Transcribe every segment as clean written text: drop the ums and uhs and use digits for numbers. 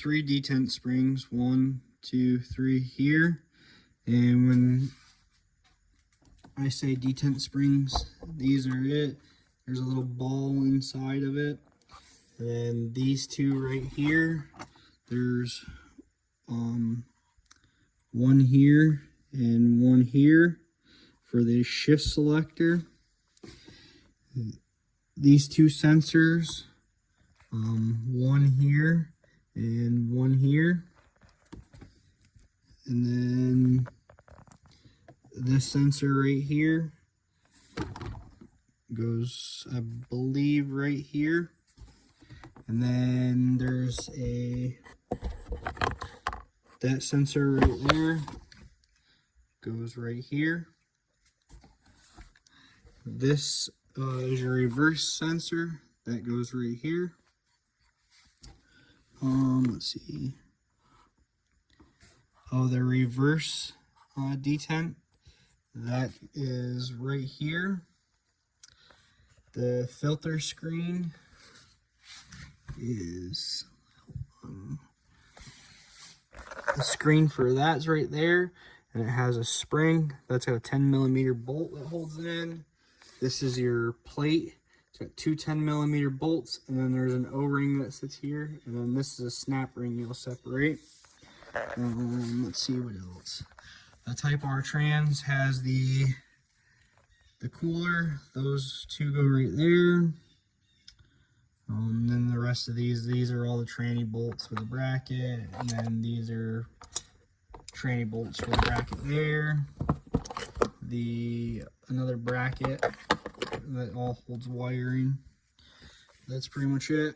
3 detent springs, 1, 2, 3 here. And when I say detent springs, these are it. There's a little ball inside of it. And then these 2 right here, there's 1 here and 1 here for the shift selector. These 2 sensors, 1 here and 1 here. And then this sensor right here goes, I believe, right here. And then there's that sensor right there goes right here. This is your reverse sensor that goes right here. Let's see. Oh, the reverse detent, that is right here. The filter screen is the screen for that's right there, and it has a spring that's got a 10mm bolt that holds it in. This is your plate. It's got 2 10mm bolts, and then there's an O-ring that sits here, and then this is a snap ring you'll separate. Let's see what else. The Type R trans has the cooler. Those 2 go right there. Then the rest of these are all the tranny bolts for the bracket, and then these are tranny bolts for the bracket there. Another bracket that all holds wiring. That's pretty much it.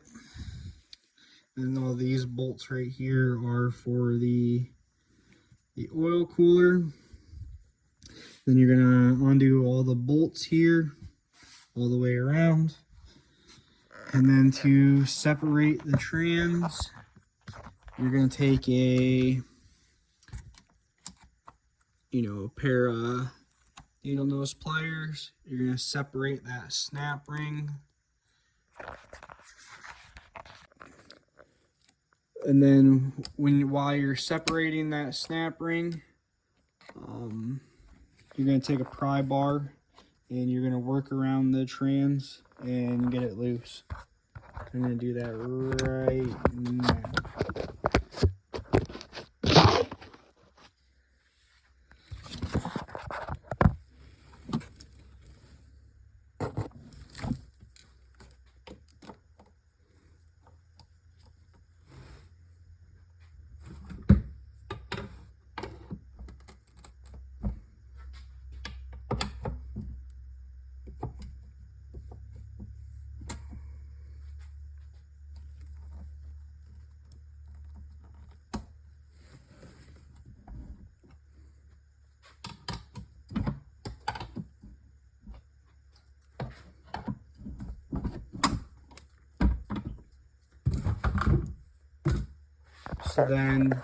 And all these bolts right here are for the oil cooler. Then you're gonna undo all the bolts here all the way around. And then to separate the trans, you're gonna take a pair of needle nose pliers. You're gonna separate that snap ring. And then while you're separating that snap ring, you're going to take a pry bar and you're going to work around the trans and get it loose. I'm going to do that right now. So then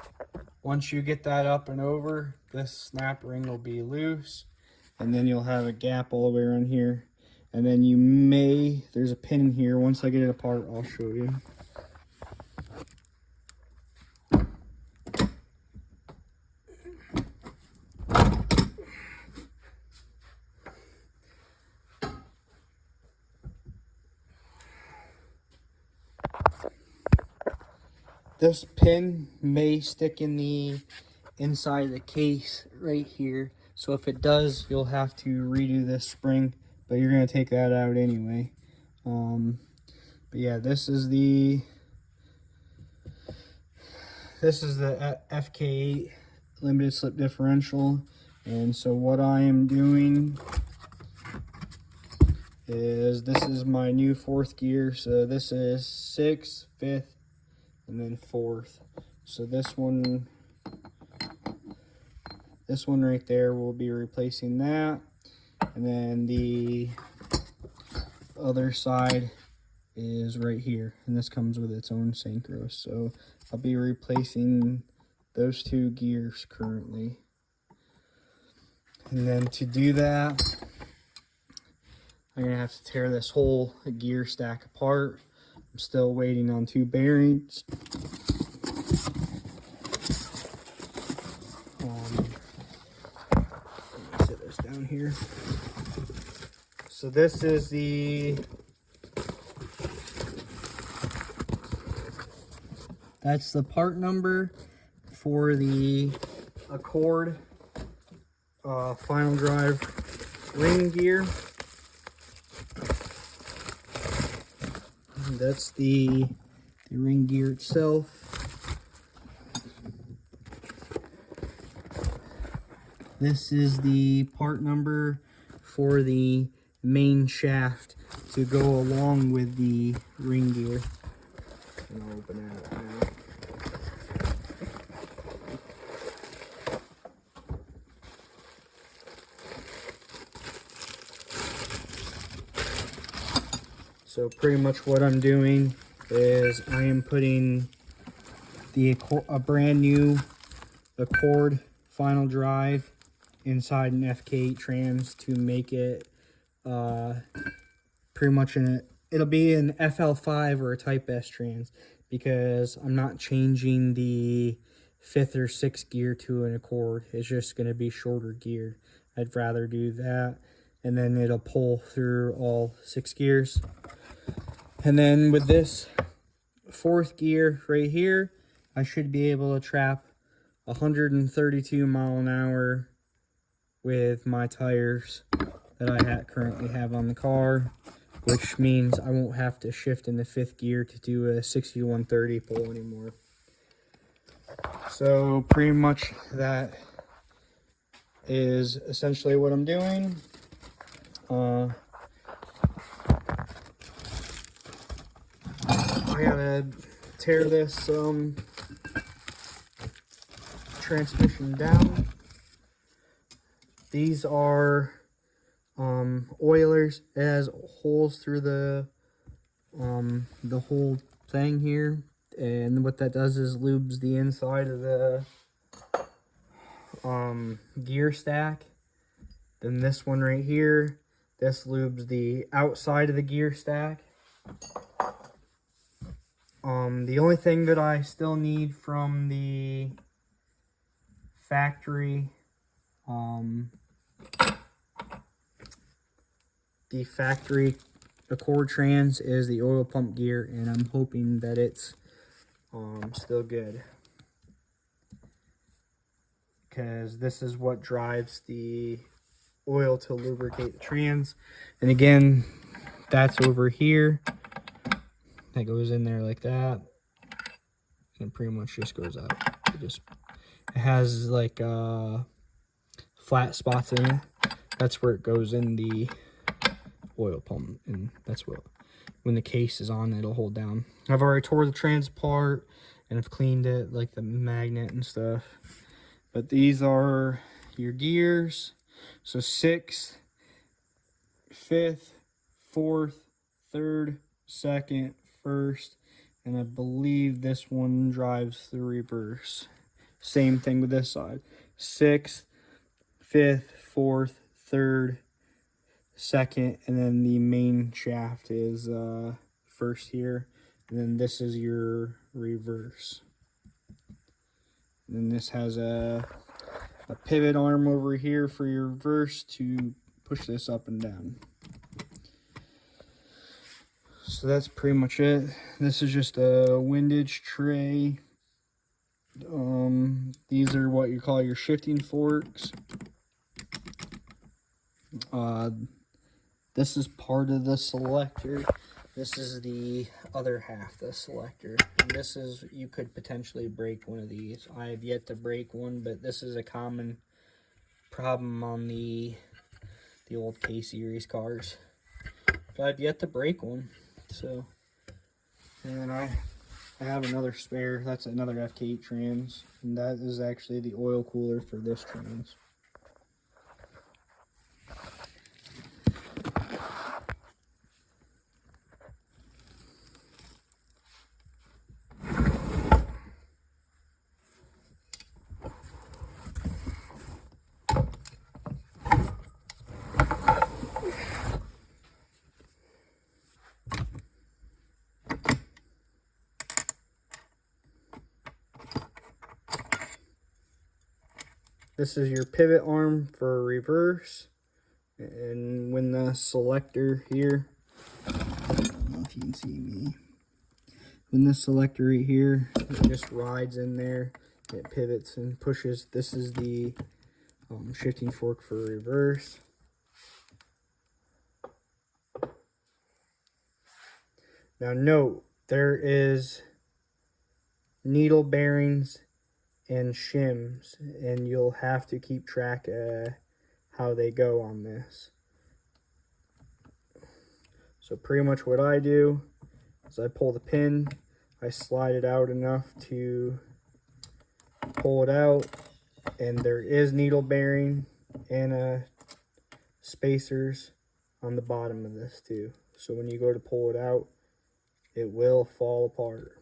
once you get that up and over, this snap ring will be loose, and then you'll have a gap all the way around here. And then there's a pin in here. Once I get it apart, I'll show you. This pin may stick in the inside of the case right here. So if it does, you'll have to redo this spring, but you're going to take that out anyway. But yeah, this is the FK8 limited slip differential. And so what I am doing is, this is my new 4th gear. So this is 6th, 5th, and then 4th. So this one right there will be replacing that, and then the other side is right here, and this comes with its own synchro. So I'll be replacing those 2 gears currently. And then to do that, I'm gonna have to tear this whole gear stack apart. I'm still waiting on 2 bearings. down here. So this is that's the part number for the Accord final drive ring gear. And that's the ring gear itself. This is the part number for the main shaft to go along with the ring gear. And I'll open that up now. So pretty much what I'm doing is I am putting a brand new Accord final drive inside an FK8 trans to make it pretty much it'll be an FL5 or a Type S trans, because I'm not changing the 5th or 6th gear to an Accord. It's just going to be shorter gear. I'd rather do that, and then it'll pull through all 6 gears. And then with this 4th gear right here, I should be able to trap 132 mile an hour with my tires that I currently have on the car, which means I won't have to shift in the 5th gear to do a 6130 pull anymore. So pretty much that is essentially what I'm doing. I gotta tear this transmission down. These are oilers. It has holes through the whole thing here, and what that does is lubes the inside of the gear stack. Then this one right here, this lubes the outside of the gear stack. The only thing that I still need from the factory Accord trans is the oil pump gear, and I'm hoping that it's still good, because this is what drives the oil to lubricate the trans. And again, that's over here. That goes in there like that, and it pretty much just goes out. It has like flat spots in it. That's where it goes in the oil pump, and that's what, when the case is on, it'll hold down. I've already tore the trans apart, and I've cleaned it, like the magnet and stuff. But these are your gears. So 6th, 5th, 4th, 3rd, 2nd, 1st, and I believe this one drives the reverse. Same thing with this side. 6th, 5th, 4th, 3rd, 2nd, and then the main shaft is 1st here. And then this is your reverse. And then this has a pivot arm over here for your reverse to push this up and down. So that's pretty much it. This is just a windage tray. These are what you call your shifting forks. This is part of the selector. This is the other half, the selector. And this is, you could potentially break one of these. I have yet to break one, but this is a common problem on the old K-Series cars. But I've yet to break one. So, and then I have another spare. That's another FK8 trans, and that is actually the oil cooler for this trans. This is your pivot arm for reverse. And when the selector here, I don't know if you can see me, when this selector right here, it just rides in there, it pivots and pushes. This is the shifting fork for reverse. Now note, there is needle bearings and shims, and you'll have to keep track of how they go on this. So pretty much what I do is I pull the pin, I slide it out enough to pull it out, and there is needle bearing and spacers on the bottom of this too. So when you go to pull it out, it will fall apart.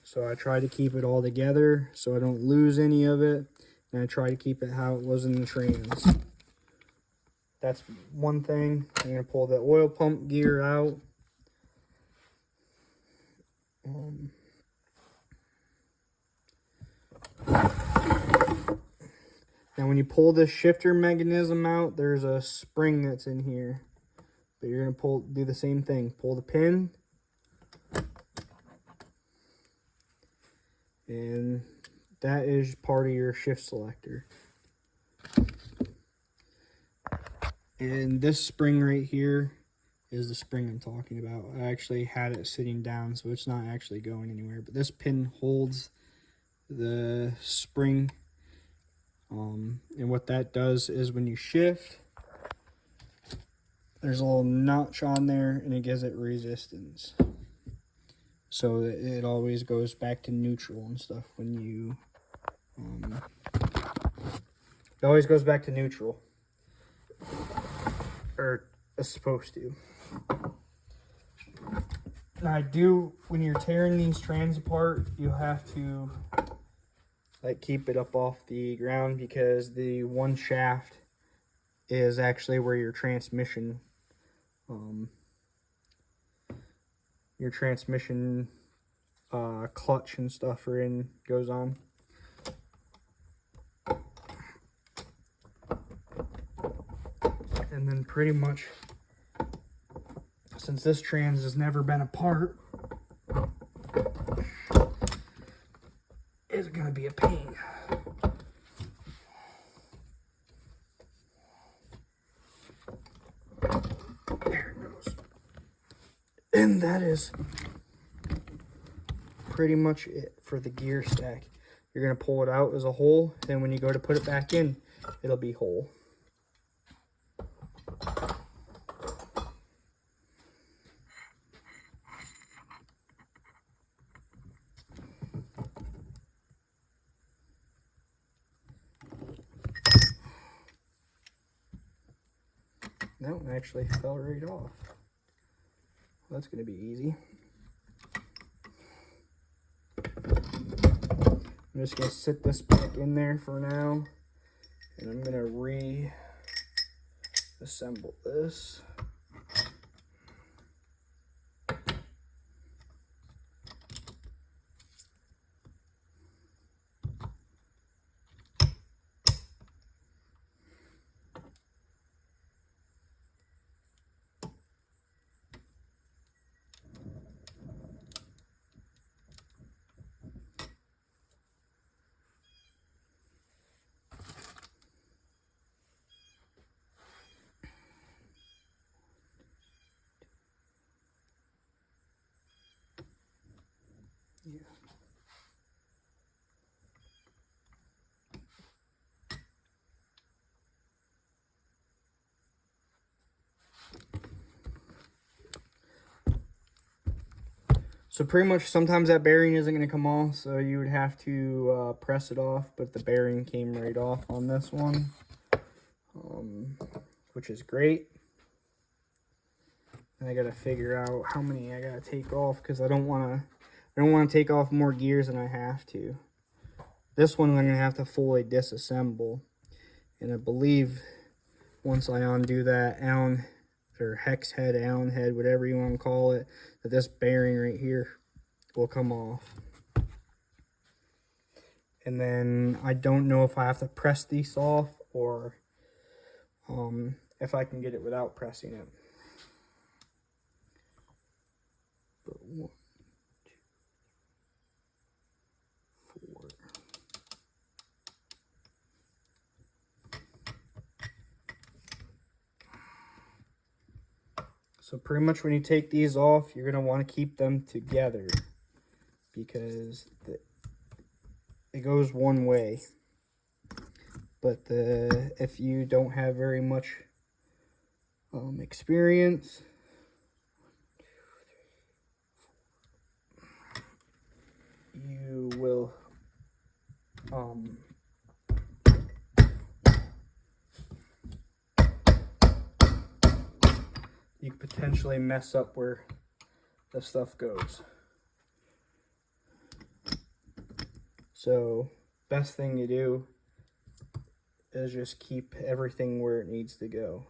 So I try to keep it all together so I don't lose any of it, and I try to keep it how it was in the trans. That's one thing. I'm going to pull the oil pump gear out. Now when you pull this shifter mechanism out, there's a spring that's in here. But you're going to do the same thing. Pull the pin. And that is part of your shift selector. And this spring right here is the spring I'm talking about. I actually had it sitting down, so it's not actually going anywhere. But this pin holds the spring. And what that does is when you shift, there's a little notch on there, and it gives it resistance. So it always goes back to neutral and stuff when you... it always goes back to neutral. Or it's supposed to. Now when you're tearing these trans apart, you have to keep it up off the ground, because the one shaft is actually where your transmission clutch and stuff goes on. And then pretty much, since this trans has never been apart, it's gonna be a pain. There it goes. And that is pretty much it for the gear stack. You're gonna pull it out as a whole, and when you go to put it back in, it'll be whole. No, it actually fell right off. Well, that's going to be easy. I'm just going to sit this back in there for now, and I'm going to reassemble this. Yeah. So pretty much sometimes that bearing isn't going to come off, so you would have to press it off, but the bearing came right off on this one, which is great. And I got to figure out how many I got to take off, because I don't want to take off more gears than I have to. This one I'm going to have to fully disassemble, and I believe once I undo that hex head, Allen head, whatever you want to call it, that this bearing right here will come off. And then I don't know if I have to press these off or if I can get it without pressing it. But 1, 2, 3, 4. So pretty much when you take these off, you're going to want to keep them together because it goes one way. But if you don't have very much experience, you will you could potentially mess up where the stuff goes. So best thing to do is just keep everything where it needs to go.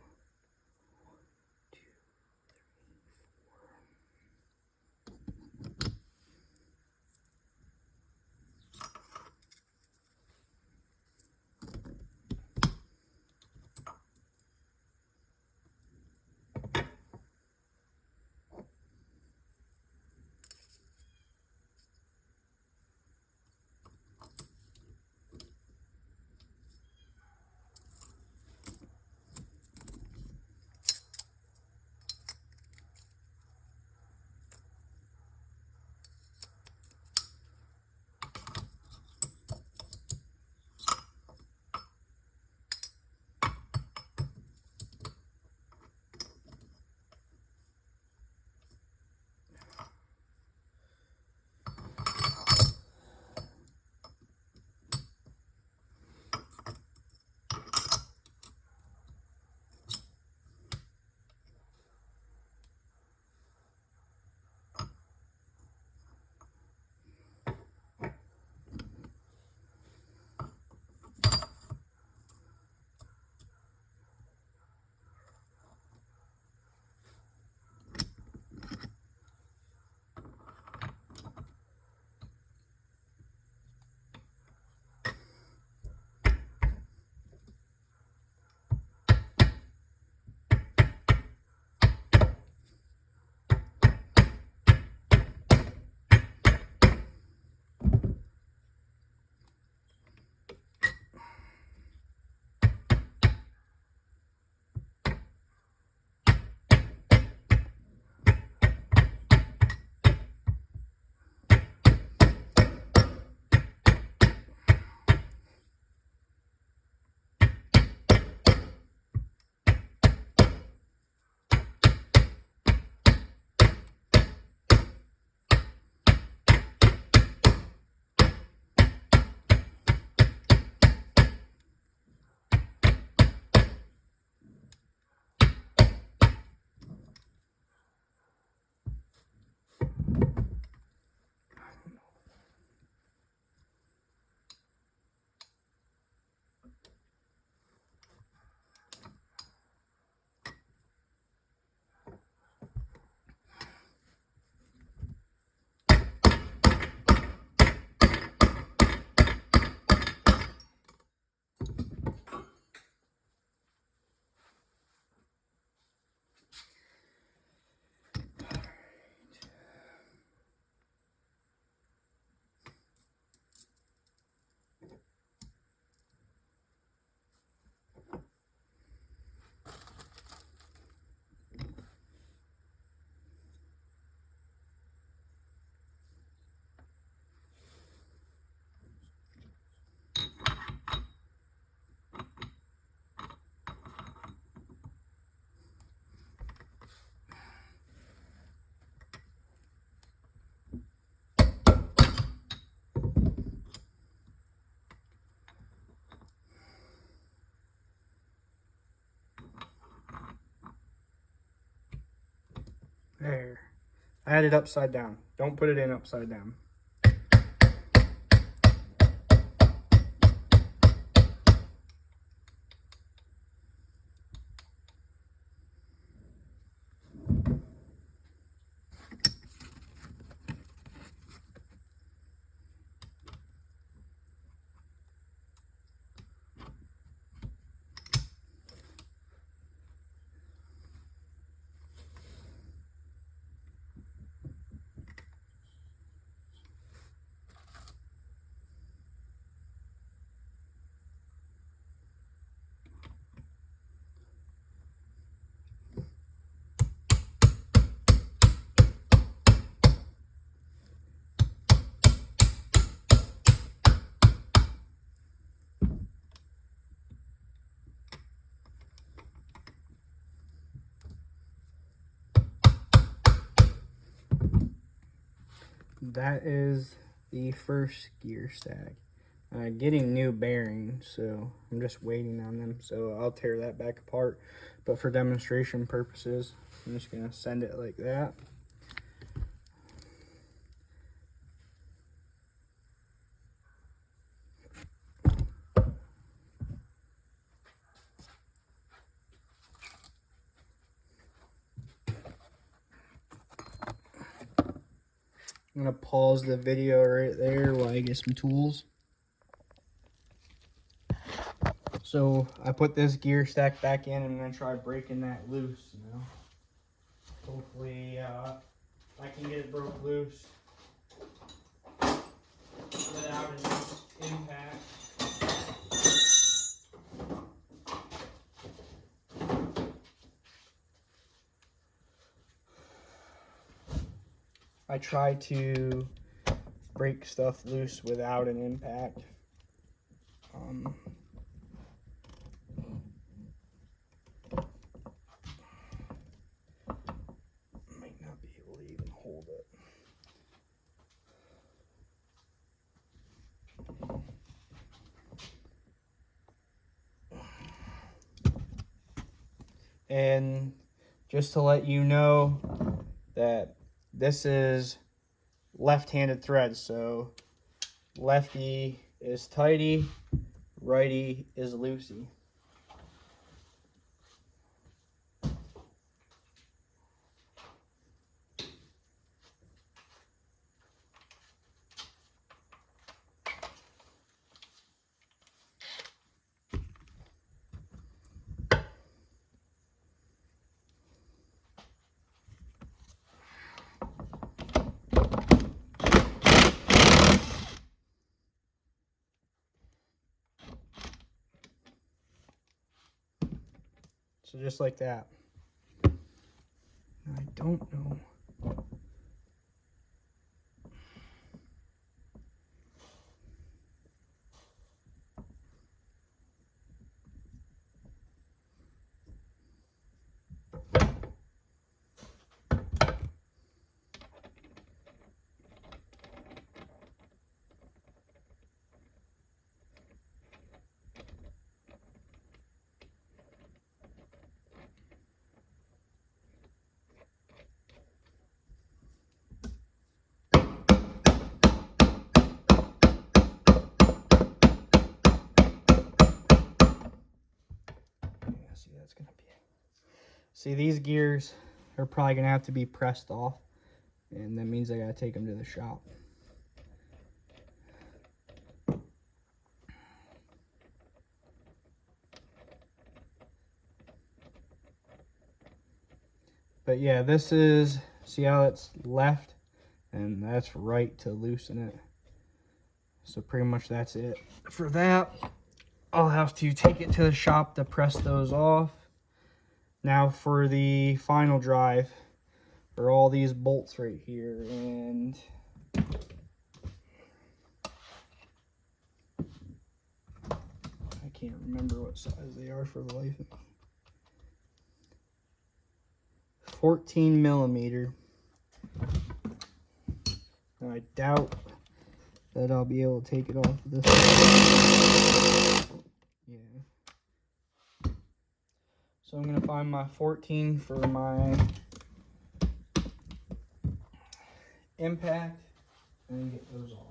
There. I had it upside down. Don't put it in upside down. that is the first gear stack. Getting new bearings, so I'm just waiting on them, so I'll tear that back apart. But for demonstration purposes, I'm just gonna send it like that. I'm gonna pause the video right there while I get some tools. So I put this gear stack back in, and I'm gonna try breaking that loose now. Hopefully I can get it broke loose without an impact. I try to break stuff loose without an impact. Might not be able to even hold it. And just to let you know that this is left-handed thread, so lefty is tighty, righty is loosey. So just like that. I don't know. See, that's gonna be it. See, these gears are probably gonna have to be pressed off, and that means I gotta take them to the shop. But yeah, this is, see how it's left, and that's right to loosen it. So pretty much that's it. For that, I'll have to take it to the shop to press those off. Now for the final drive, are all these bolts right here, and I can't remember what size they are for the life of me. 14 millimeter. Now I doubt that I'll be able to take it off of this. Yeah. So I'm gonna find my 14 for my impact and get those off.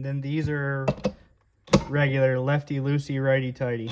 And then these are regular lefty loosey, righty tighty.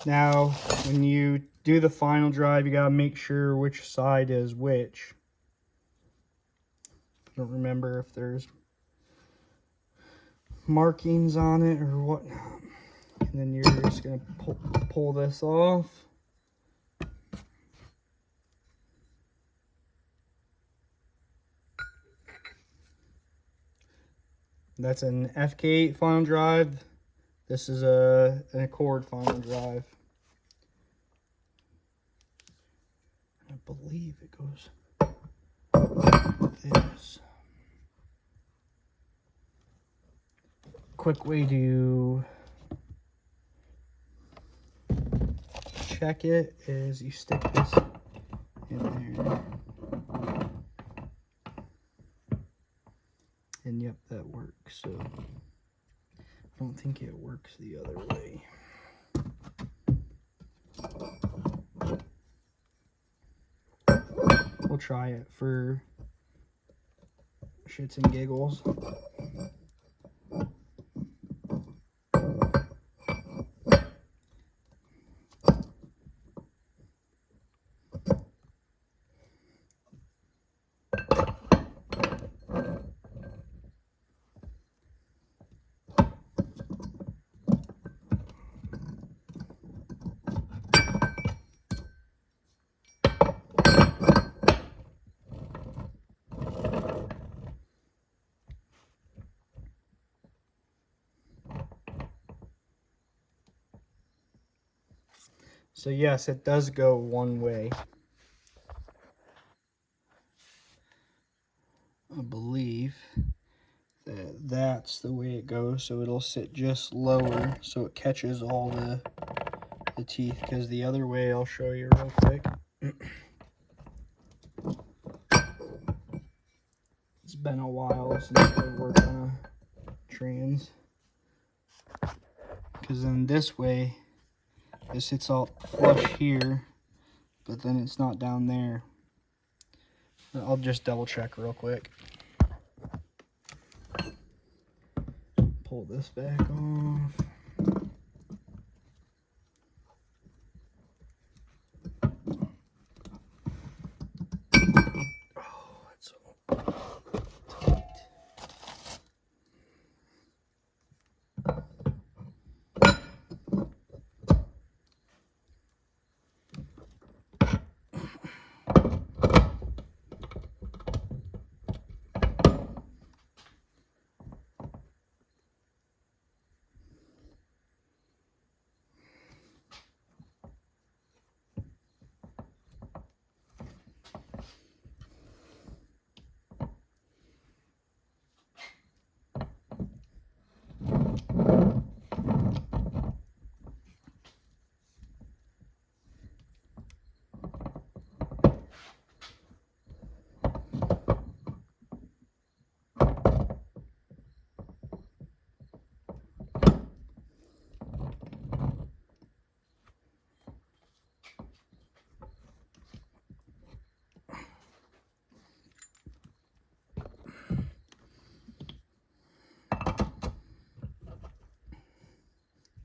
Now, when you do the final drive, you gotta make sure which side is which. I don't remember if there's markings on it or whatnot. And then you're just gonna pull this off. That's an FK8 final drive. This is an Accord final drive. I believe it goes like this. Quick way to check it is you stick this in there. And yep, that works. So I don't think it works the other way. We'll try it for shits and giggles. So yes, it does go one way. I believe that that's the way it goes, so it'll sit just lower so it catches all the teeth, because the other way, I'll show you real quick. It's been a while since I worked on a trans, because then this way it sits all flush here, but then it's not down there. I'll just double check real quick. Pull this back off. Oh, it's so tight.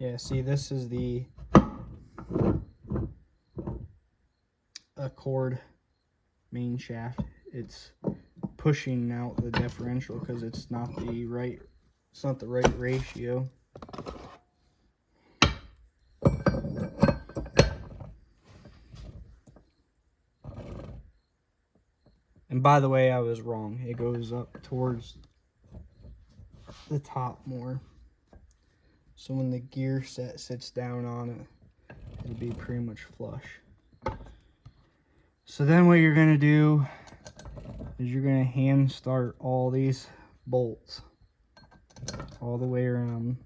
Yeah, see, this is the Accord main shaft. It's pushing out the differential because it's not the right ratio. And by the way, I was wrong. It goes up towards the top more. So when the gear set sits down on it, it'll be pretty much flush. So then what you're going to do is you're going to hand start all these bolts all the way around.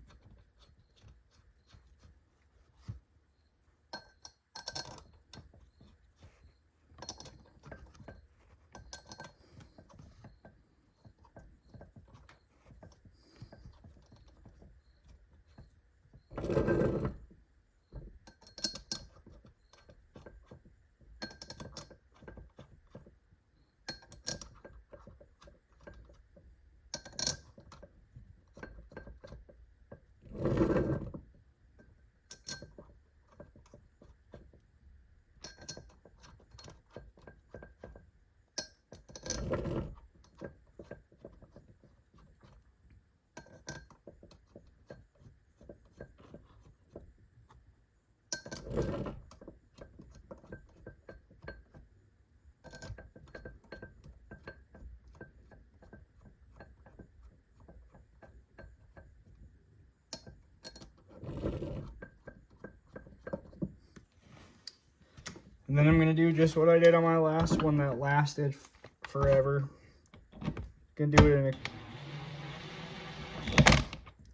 And then I'm going to do just what I did on my last one that lasted forever. Gonna do it in a...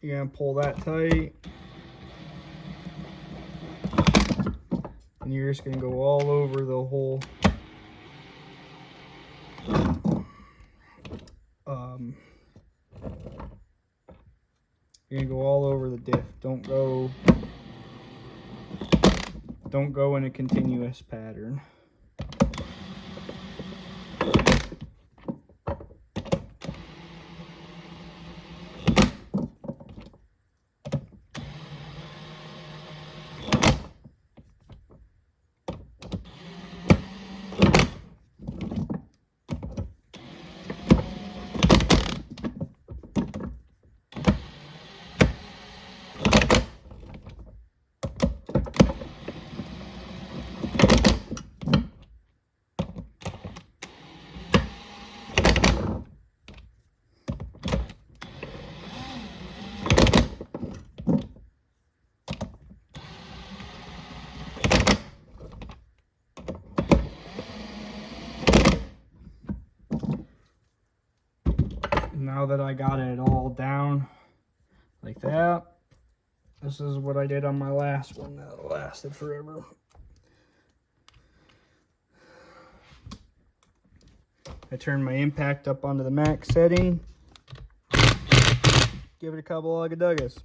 You're going to pull that tight. And you're just going to go all over the whole... You're going to go all over the diff. Don't go in a continuous pattern. Now that I got it all down like that, this is what I did on my last one that lasted forever. I turned my impact up onto the max setting. Give it a couple ugga-duggas.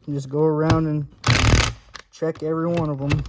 You just go around and check every one of them.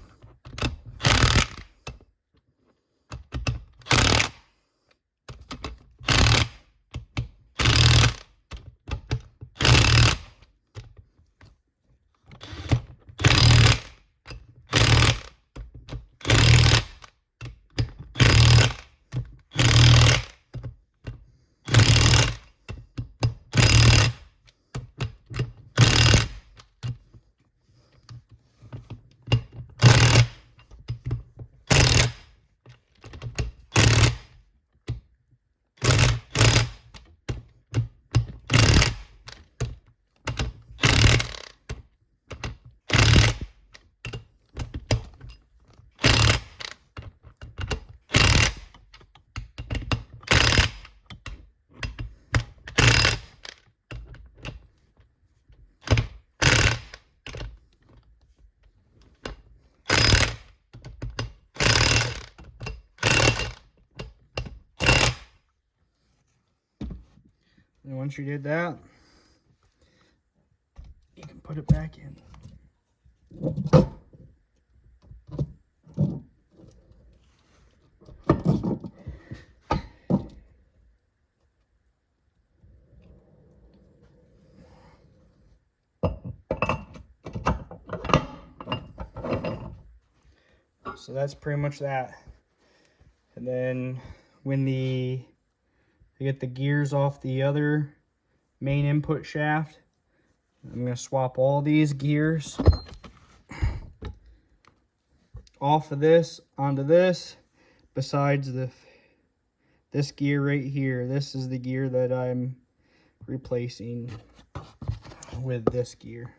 And once you did that, you can put it back in. So that's pretty much that. And then when I get the gears off the other main input shaft, I'm going to swap all these gears off of this onto this, besides this gear right here. This is the gear that I'm replacing with this gear.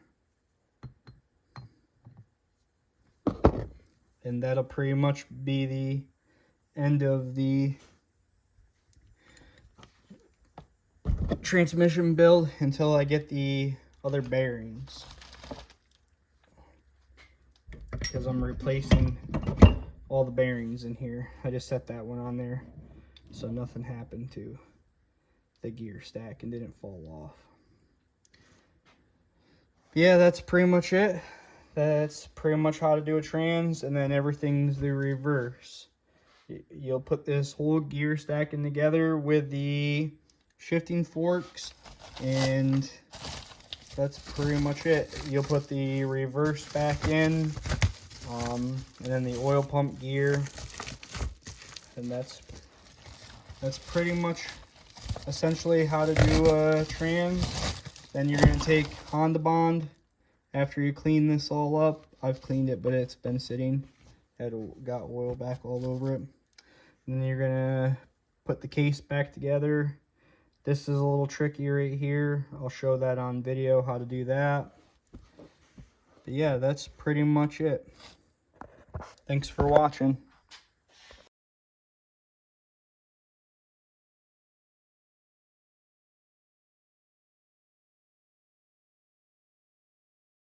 And that'll pretty much be the end of the transmission build until I get the other bearings, because I'm replacing all the bearings in here. I just set that one on there so nothing happened to the gear stack and didn't fall off. Yeah, that's pretty much it. That's pretty much how to do a trans, and then everything's the reverse. You'll put this whole gear stacking together with the shifting forks, and that's pretty much it. You'll put the reverse back in, and then the oil pump gear, and that's pretty much essentially how to do a trans. Then you're going to take Honda Bond after you clean this all up. I've cleaned it, but it's been sitting. Got oil back all over it. And then you're going to put the case back together. This is a little tricky right here. I'll show that on video how to do that. But yeah, that's pretty much it. Thanks for watching.